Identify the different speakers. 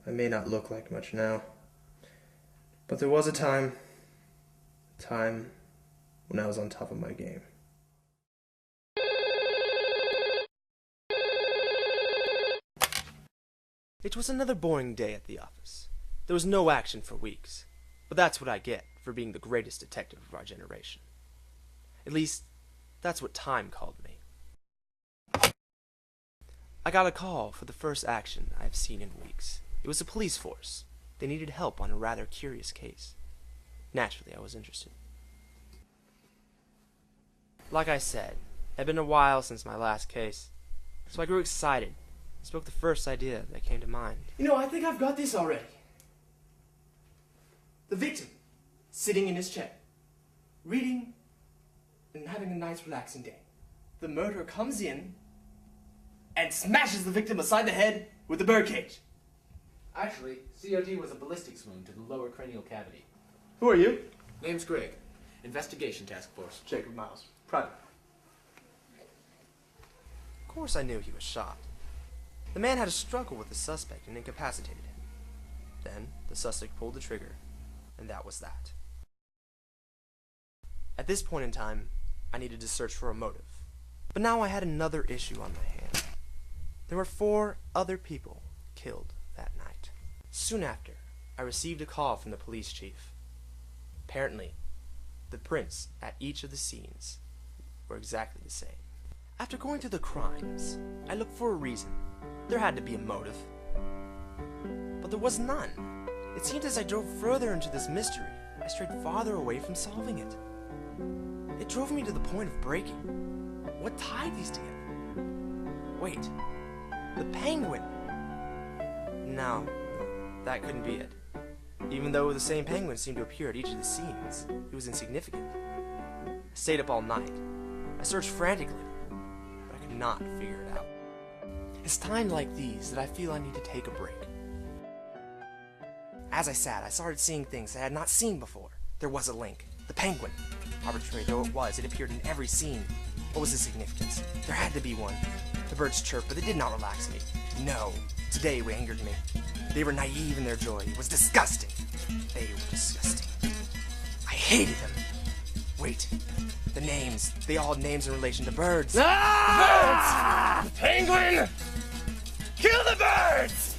Speaker 1: I may not look like much now, but there was a time when I was on top of my game.
Speaker 2: It was another boring day at the office. There was no action for weeks, but that's what I get for being the greatest detective of our generation. At least, that's what Time called me. I got a call for the first action I have seen in weeks. It was a police force. They needed help on a rather curious case. Naturally, I was interested. Like I said, it had been a while since my last case, so I grew excited and spoke the first idea that came to mind.
Speaker 3: You know, I think I've got this already. The victim, sitting in his chair, reading and having a nice relaxing day. The murderer comes in and smashes the victim aside the head with the birdcage.
Speaker 4: Actually, COD was a ballistics wound to the lower cranial cavity.
Speaker 3: Who are you?
Speaker 4: Name's Greg. Investigation Task Force.
Speaker 3: Jacob Miles. Private.
Speaker 2: Of course I knew he was shot. The man had a struggle with the suspect and incapacitated him. Then, the suspect pulled the trigger, and that was that. At this point in time, I needed to search for a motive. But now I had another issue on my hand. There were 4 other people killed that night. Soon after, I received a call from the police chief. Apparently, the prints at each of the scenes were exactly the same. After going through the crimes, I looked for a reason. There had to be a motive. But there was none. It seemed as I drove further into this mystery, I strayed farther away from solving it. It drove me to the point of breaking. What tied these together? Wait, the penguin! No, that couldn't be it. Even though the same penguin seemed to appear at each of the scenes, it was insignificant. I stayed up all night. I searched frantically, but I could not figure it out. It's times like these that I feel I need to take a break. As I sat, I started seeing things I had not seen before. There was a link. The penguin. Arbitrary though it was, it appeared in every scene. What was the significance? There had to be one. The birds chirped, but it did not relax me. No, today it angered me. They were naive in their joy. It was disgusting. They were disgusting. I hated them. Wait, the names. They all had names in relation to birds.
Speaker 3: Ah! The birds! The penguin! Kill the birds!